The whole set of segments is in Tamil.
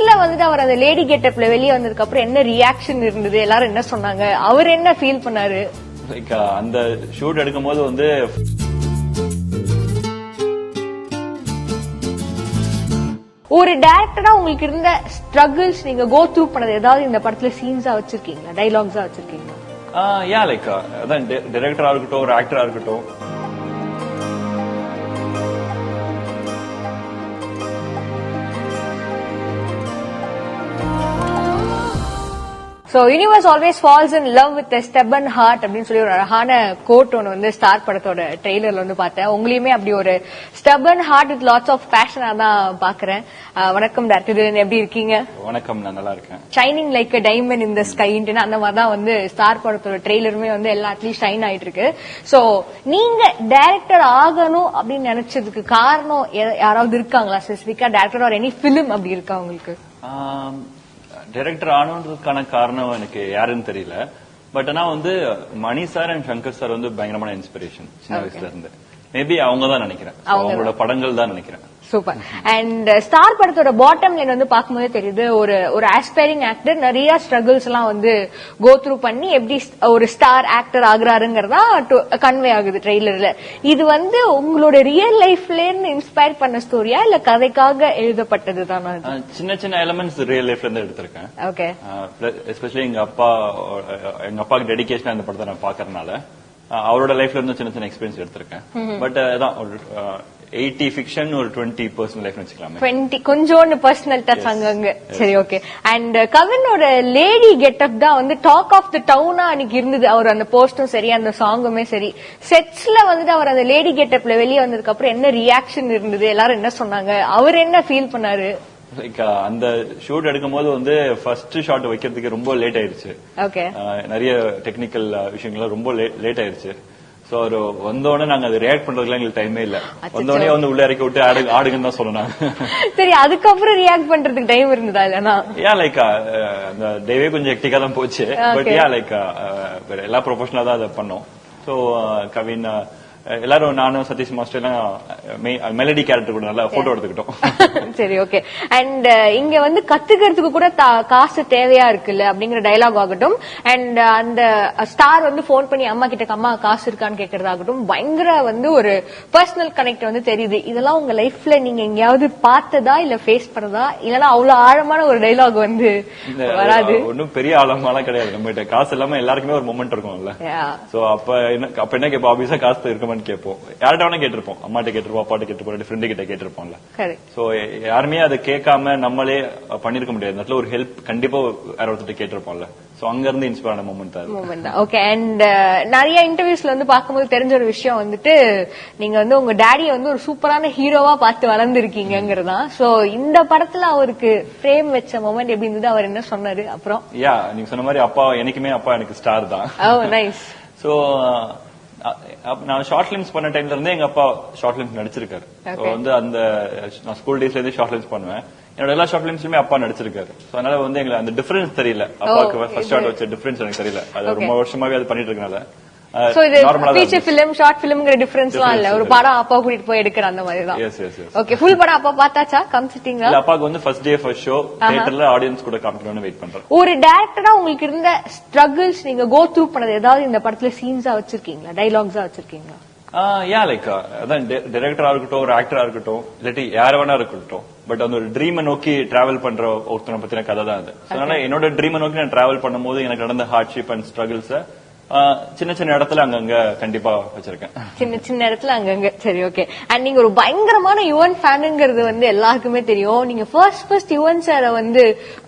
செட்ஸ்ல வந்துட்டு அவர் அந்த லேடி கெட்டப்ல வெளியே வந்ததுக்கு அப்புறம் என்ன ரியாக்ஷன் இருந்தது, எல்லாரும் என்ன சொன்னாங்க, அவர் என்ன ஃபீல் பண்ணாரு? லைக் அந்த ஷூட் எடுக்கும் போது வந்து ஒரு டைரக்டரா உங்களுக்கு இருந்த ஸ்ட்ரகிள்ஸ் நீங்க கோ த்ரூ பண்ணது ஏதாவது இந்த படத்துல சீன்ஸா வச்சிருக்கீங்களா, டைலாக்ஸா வச்சிருக்கீங்களா? லைக் அதான் டைரக்டரா இருக்கட்டும், ஒரு ஆக்டரா இருக்கட்டும், So universe always falls in love with a stubborn heart அப்படின்னு சொல்லி ஒரு அழகான கோட் ஒன்று வந்து ஸ்டார் படத்தோட ட்ரெய்லர்ல வந்து பார்த்தேன். உங்களையுமே அப்படி ஒரு stubborn heart with lots of passion தான் பாக்குறேன். வணக்கம் டாக்டர், எப்படி இருக்கீங்க? வணக்கம், நான் நல்லா இருக்கேன். Shining like a diamond in the sky அந்த மாதிரி தான் வந்து ஸ்டார் படத்தோட ட்ரெய்லருமே வந்து எல்லாத்துலயும் ஷைன் ஆயிட்டு இருக்கு. சோ நீங்க டைரக்டர் ஆகணும் அப்படின்னு நினைச்சதுக்கு காரணம் யாராவது இருக்காங்களா ஸ்பெசிபிக்கா, டைரக்டர் ஆர் எனி பிலிம் அப்படி இருக்கா உங்களுக்கு? டைரக்டர் ஆனதுக்கான காரணம் எனக்கு யாருன்னு தெரியல. பட் ஆனா வந்து மணி சார் அண்ட் சங்கர் சார் வந்து பயங்கரமான இன்ஸ்பிரேஷன் சின்ன வயசுல இருந்து. மேபி அவங்க தான் நினைக்கிறேன், அவங்களோட படங்கள் தான் நினைக்கிறேன். சூப்பர். அண்ட் ஸ்டார் படத்தோட பாட்டம் லைன் வந்து பார்க்கும்போதே தெரியுது, ஒரு ஆஸ்பைரிங் ஆக்டர் நிறைய ஸ்ட்ரகிள்ஸ் எல்லாம் வந்து கோ த்ரூ பண்ணி எப்படி ஒரு ஸ்டார் ஆக்டர் ஆகுறாருங்கிறதா கன்வே ஆகுது ட்ரெய்லர்ல. இது வந்து உங்களோட ரியல் லைஃப்ல இருந்து இன்ஸ்பயர் பண்ண ஸ்டோரியா இல்ல கதைக்காக எழுதப்பட்டது தானா? சின்ன சின்ன எலிமெண்ட்ஸ் ரியல் லைஃப்ல இருந்து எடுத்திருக்கேன். ஓகே. எஸ்பெஷலி எங்க அப்பாக்கு டெடிகேஷன் அந்த படத்தை நான் பாக்குறதுனால அவரோட லைஃப்ல இருந்து சின்ன சின்ன எக்ஸ்பீரியன்ஸ் எடுத்திருக்கேன். பட் அதான் ஒரு 80 ஃபிக்ஷன், ஒரு 20 பர்சனல் லைஃப் வச்சுக்கலாம். 20 கொஞ்சோண்டு பர்சனல் டச் அங்கங்க. சரி, ஓகே. அண்ட் கவினோட லேடி கெட்டப் தான் வந்து டாக் ஆஃப் தி டவுனா அன்னைக்கு இருந்தது. அவர் அந்த போஸ்டும் சரி, அந்த சாங்குமே சரி, செட்ஸ்ல வந்துட்டு அவர் அந்த லேடி கெட்டப்ல வெளியே வந்ததுக்கு அப்புறம் என்ன ரியாக்ஷன் இருந்தது, எல்லாரும் என்ன சொன்னாங்க, அவர் என்ன ஃபீல் பண்ணாரு? லைக் அந்த ஷூட் எடுக்கும் போது வந்து ஃபர்ஸ்ட் ஷாட் வைக்கிறதுக்கு ரொம்ப லேட் ஆயிருச்சு. ஓகே. நிறைய டெக்னிக்கல் விஷயங்கள் ரொம்ப லேட் ஆயிருச்சு. சோ ஒரு வந்தோடனே நாங்க அதை ரியாக்ட் பண்றதுக்கு எங்களுக்கு டைமே இல்ல. வந்தோடனே வந்து உள்ள இறக்கி விட்டு ஆடுங்கன்னு தான் சொன்னாங்க. சரி, அதுக்கப்புறம் ரியாக்ட் பண்றதுக்கு டைம் இருந்ததா இல்லனா? லைக் அந்த டேவே கொஞ்சம் ஹெக்டிக்கா தான் போச்சு. பட் லைக் எல்லா ப்ரொஃபஷனலா தான் அதை பண்ணோம். சோ கவின் எல்லாரும், நானும் சதீஷ் மாஸ்டர் எல்லாம் மெலடி கேரக்டர் கூட நல்லா போட்டோ எடுத்துக்கிட்டோம். சரி, ஓகே. அண்ட் இங்க வந்து கத்துக்கிறதுக்கு கூட காசு தேவையா இருக்குல்ல அப்படிங்கிற டயலாக் ஆகட்டும், அண்ட் அந்த ஸ்டார் வந்து போன் பண்ணி அம்மா கிட்ட அம்மா காசு இருக்கான்னு கேக்குறதாகட்டும், பயங்கர வந்து ஒரு பர்சனல் கனெக்ட் வந்து தெரியுது. இதெல்லாம் உங்க லைஃப்ல நீங்க எங்கேயாவது பார்த்ததா இல்ல ஃபேஸ் பண்ணதா, இல்லன்னா அவ்வளவு ஆழமான ஒரு டயலாக் வந்து வராது? ஒன்னும் பெரிய ஆழமாலாம் கிடையாது. நம்ம கிட்ட காசு இல்லாம எல்லாருக்குமே ஒரு மொமெண்ட் இருக்கும்ல. சோ அப்ப என்ன கேட்போம், ஆபீஸா காசு இருக்க கேட்போம். யார்கிட்ட வேணா கேட்டிருப்போம், அம்மாட்ட கேட்டிருப்போம், அப்பாட்ட கேட்டிருப்போம், ஃப்ரெண்டு கிட்ட கேட்டிருப்போம்ல. சோ யாருமே அதை கேட்காம நம்மளே பண்ணிருக்க முடியாது. அதுல ஒரு ஹெல்ப் கண்டிப்பா வேற ஒருத்தர் கேட்டிருப்போம்ல. சோ அங்க இருந்து இன்ஸ்பயர் ஆன மொமெண்ட் தான். ஓகே. அண்ட் நிறைய இன்டர்வியூஸ்ல வந்து பார்க்கும்போது தெரிஞ்ச ஒரு விஷயம் வந்துட்டு, நீங்க வந்து உங்க டாடியை வந்து ஒரு சூப்பரான ஹீரோவா பார்த்து வளர்ந்துருக்கீங்கிறதா. சோ இந்த படத்துல அவருக்கு ஃப்ரேம் வச்ச மொமெண்ட் எப்படி இருந்தது, அவர் என்ன சொன்னாரு? அப்புறம் நீங்க சொன்ன மாதிரி அப்பா எனக்கு ஸ்டார் தான். நைஸ். சோ நான் ஷார்ட் பிலிம்ஸ் பண்ண டைம்ல இருந்தே எங்க அப்பா ஷார்ட் பிலிம்ஸ் நடிச்சிருக்காரு. வந்து அந்த நான் ஸ்கூல் டேஸ்ல இருந்து ஷார்ட் பிலிம்ஸ் பண்ணுவேன். என்னோட எல்லா ஷார்ட் பிலிம்ஸ்லயுமே அப்பா நடிச்சிருக்காரு. அதனால வந்து எங்களுக்கு அந்த டிஃபரன்ஸ் தெரியல. அப்பாவுக்கு ஃபர்ஸ்ட் ஷார்ட் வச்ச டிஃபரன்ஸ் எனக்கு தெரியல. அது ரொம்ப வருஷமாவே அது பண்ணிட்டு இருக்கனால. சோ இது ஃபீச்சர் ஃபிலிம் ஷார்ட் ஃபிலிம்ங்கற டிஃபரன்ஸ்லாம் இல்ல, ஒரு படம் அப்பா கூட்டிட்டு போய் எடுக்கிற அந்த மாதிரி தான். ஓகே. ஃபுல் படம் அப்பா பார்த்தாச்சா, காமிச்சிட்டீங்களா? இல்ல, அப்பாக்கு வந்து ஃபர்ஸ்ட் டே ஃபர்ஸ்ட் ஷோ தியேட்டர்ல ஆடியன்ஸ் கூட காமிக்கணும்னு வெயிட் பண்றேன். ஒரு டைரக்டரா உங்களுக்கு இருந்த ஸ்ட்ரகிள்ஸ் நீங்க கோ த்ரூ பண்ணது ஏதாவது இந்த படத்துல சீன்ஸா வச்சிருக்கீங்களா, டைலாக்ஸா வச்சிருக்கீங்களா? லைக் அதான் டைரக்டரா இருக்கட்டும், ஒரு ஆக்டரா இருக்கட்டும், இல்லாட்டி யார வேணா இருக்கட்டும், பட் அந்த ஒரு ட்ரீமை நோக்கி டிராவல் பண்ற ஒருத்தனை பத்தின கதை தான் அது. அதனால என்னோட ட்ரீமை நோக்கி நான் டிராவல் பண்ணும்போது எனக்கு நடந்த ஹார்ட்ஷிப் அண்ட் ஸ்ட்ரகிள்ஸ் சின்ன சின்ன இடத்துல அங்கங்க கண்டிப்பா வச்சிருக்கேன். சின்ன சின்ன இடத்துல அங்கங்க. சரி, ஓகே. அண்ட் நீங்க ஒரு பயங்கரமான யுவன் ஃபேனுங்கிறது வந்து எல்லாருக்குமே தெரியும். நீங்க ஃபர்ஸ்ட் யுவன் சார வந்து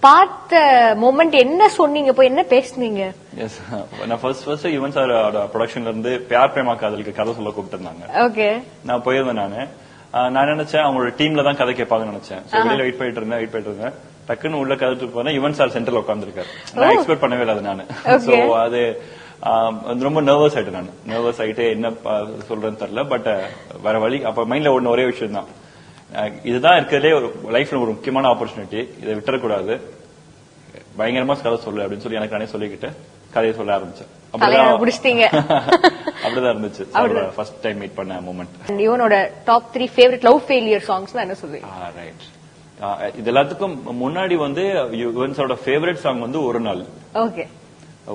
பார்த்த மொமெண்ட் என்ன சொன்னீங்க, போய் என்ன பேசுனீங்க? எஸ், நான் ஃபர்ஸ்ட் யுவன் சார் ப்ரொடக்ஷன்ல இருந்து பியார் பிரேமா காதலுக்கு கதை சொல்ல கூப்பிட்டிருந்தாங்க. ஓகே. நான் போயிருந்தேன். நான் நினைச்சேன் அவங்களோட டீம்ல தான் கதை கேட்பாங்கன்னு நினைச்சேன். வெளியில வெயிட் பண்ணிட்டு இருந்தேன். டக்குன்னு உள்ள கதை போனா யுவன் சார் சென்டர்ல உட்காந்துருக்காரு. நான் எக்ஸ்பெக்ட் பண்ணவே இல்லை அது நானு. சோ அது ரொம்ப நர்வஸ் ஆயிட்டேன். நான் நர்வஸ் ஆயிட்டு என்ன சொல்றேன்னு தெரியல. பட் வேற வழி, அப்ப மைண்ட்ல ஒரே விஷயம் தான், இதுதான் இருக்கிறதுலே ஒரு லைஃப்ல ஒரு முக்கியமான ஆப்பர்ச்சுனிட்டி, இதை விட்டுறக்கூடாது, பயங்கரமா கதை சொல்லு அப்படின்னு சொல்லி எனக்கு நானே சொல்லிக்கிட்டு கதையை சொல்ல ஆரம்பிச்சேன். அப்படிதான் இருந்துச்சு ஃபர்ஸ்ட் டைம் மீட் பண்ண மொமெண்ட். யுவனோட top 3 favourite love failure songs என்ன சொல்லுவீங்க? ரைட், இது எல்லாத்துக்கும் முன்னாடி வந்து யுவன்ஸோட ஃபேவரட் சாங் வந்து ஒரு நாள். ஓகே.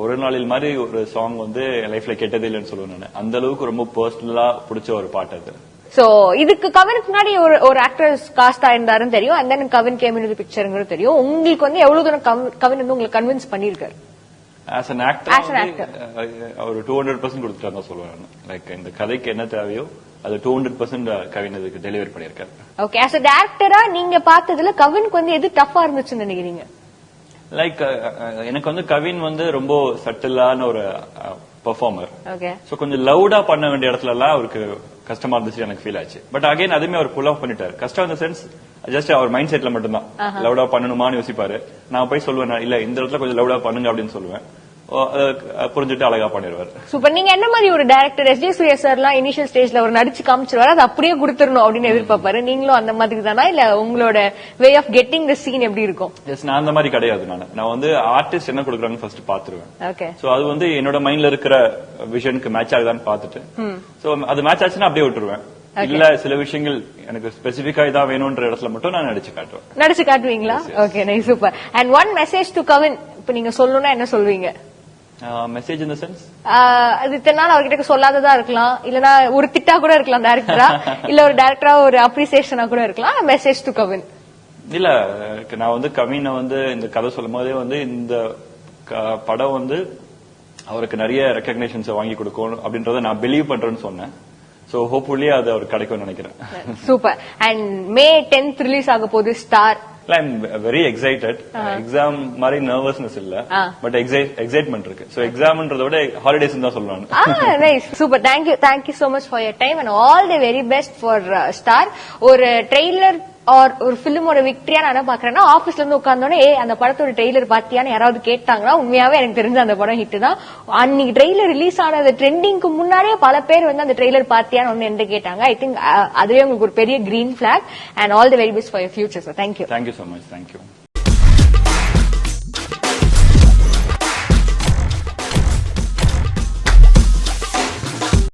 ஒரு நாளில் மாதிரி ஒரு சாங் வந்து லைஃப்ல கேட்டதே இல்லைன்னு சொல்லுவேன் நான். அந்த அளவுக்கு ரொம்ப பர்சனலா பிடிச்ச ஒரு பாட்டு அது. சோ இதுக்கு கவினுக்கு முன்னாடி ஒரு ஆக்டர்ஸ் காஸ்டா இருந்தாருன்னு தெரியும். அண்ட் தென் கவின் கேம் இன் தி பிக்சர்ங்கிறது தெரியும். உங்களுக்கு வந்து எவ்வளவு தூரம் கவின் வந்து உங்களுக்கு கன்வின்ஸ் பண்ணிருக்காரு? ஆஸ் an actor அவர் 200% கொடுத்துட்டாரு தான் சொல்லுவேன். லைக் இந்த கதைக்கு என்ன தேவையோ அது 200% கவின் அதுக்கு டெலிவரி பண்ணிருக்காரு. ஓகே. ஆஸ் a டைரக்டரா நீங்க பார்த்ததுல கவினுக்கு வந்து எது டஃபா இருந்துச்சுன்னு நினைக்கிறீங்க? லைக் எனக்கு வந்து கவின் வந்து ரொம்ப சட்டிலான ஒரு பெர்ஃபார்மர். ஓகே. சோ கொஞ்சம் லவுடா பண்ண வேண்டிய இடத்துல எல்லாம் அவருக்கு கஷ்டமா இருந்துச்சு எனக்கு ஃபீல் ஆச்சு. பட் அகைன் அதுமே அவர் புல் ஆஃப் பண்ணிட்டாரு. கஷ்டம் இந்த சென்ஸ் ஜஸ்ட் அவர் மைண்ட் செட்ல மட்டும் தான் லவுடா பண்ணணுமான்னு யோசிப்பாரு. நான் போய் சொல்லுவேன் இல்ல இந்த இடத்துல கொஞ்சம் லவுடா பண்ணுங்க அப்படின்னு சொல்லுவேன். புரிஞ்சுட்டு அழகா பண்ணிடுவார். சூப்பர். நீங்க என்ன மாதிரி ஒரு டைரக்டர்? எஸ்.ஜே. சூர்யா சார் எல்லாம் இனிஷியல் ஸ்டேஜ்ல ஒரு நடிச்சு காமிச்சிருவாரு, அது அப்படியே கொடுத்துடணும் அப்படின்னு எதிர்பார்ப்பாரு. நீங்களும் அந்த மாதிரி தானா, இல்ல உங்களோட way of getting the scene எப்படி இருக்கும்? நான் அந்த மாதிரி கிடையாது. நான் வந்து ஆர்டிஸ்ட் என்ன கொடுக்குறாங்கன்னு ஃபர்ஸ்ட் பாத்துருவேன். ஓகே. சோ அது வந்து என்னோட மைண்ட்ல இருக்கிற விஷனுக்கு மேட்ச் ஆகுதான்னு பாத்துட்டு சோ அது மேட்ச் ஆச்சுன்னா அப்படியே விட்டுருவேன். இல்ல சில விஷயங்கள் எனக்கு ஸ்பெசிபிக்கா இதா வேணும்ன்ற இடத்துல மட்டும் நான் நடிச்சு காட்டுவேன். நடிச்சு காட்டுவீங்களா? Okay, nice, super. And one message to Kavin, இப்ப நீங்க சொல்லணும்னா என்ன சொல்வீங்க? மெசேஜ் இன் தி சென்ஸ் அது இத்தனை நாள் அவர்கிட்ட சொல்லாததா இருக்கலாம், இல்லனா ஒரு திட்டா கூட இருக்கலாம் டைரக்டரா, இல்ல ஒரு டைரக்டரா ஒரு அப்ரிசியேஷனா கூட இருக்கலாம். Message to Kavin. இல்ல நான் வந்து கவினை வந்து இந்த கதை சொல்லும் போதே வந்து இந்த படம் வந்து அவருக்கு நிறைய ரெகக்னிஷன்ஸ் வாங்கி கொடுக்கும் அப்படின்றத நான் பிலீவ் பண்றேன்னு சொன்னேன். சோ ஹோப்ஃபுல்லி அது அவர் கிடைக்கும்னு நினைக்கிறேன். Super. And May 10th release ஆக போகுது star. I'm very excited. Exam மாதிரி நர்வஸ்னஸ் இல்ல, பட் எக்ஸைட்மெண்ட் இருக்கு. சோ எக்ஸாம்ன்றத விட ஹாலிடேஸ் தான் சொல்லுவாங்க. Nice, super. Thank you so much for your time and all the very best for star. ஒரு ட்ரெய்லர் ஆர் ஒரு பிலிமோட விக்டரியா நான் என்ன பாக்குறேன்னா, ஆபீஸ்ல இருந்து உட்கார்ந்தோடனே அந்த படத்தோட ட்ரெய்லர் பாத்தியான்னு யாராவது கேட்டாங்கன்னா, உண்மையாவே எனக்கு தெரிஞ்ச அந்த படம் ஹிட் தான். அன்னைக்கு ட்ரெய்லர் ரிலீஸ் ஆனது ட்ரெண்டிங்க்கு முன்னாடியே பல பேர் வந்து அந்த ட்ரெய்லர் பாத்தியான்னு ஒன்னு என்ன கேட்டாங்க. ஐ திங்க் அதுவே உங்களுக்கு ஒரு பெரிய green block. And all the very best for your future. Sir, thank you. Thank you so much. Thank you.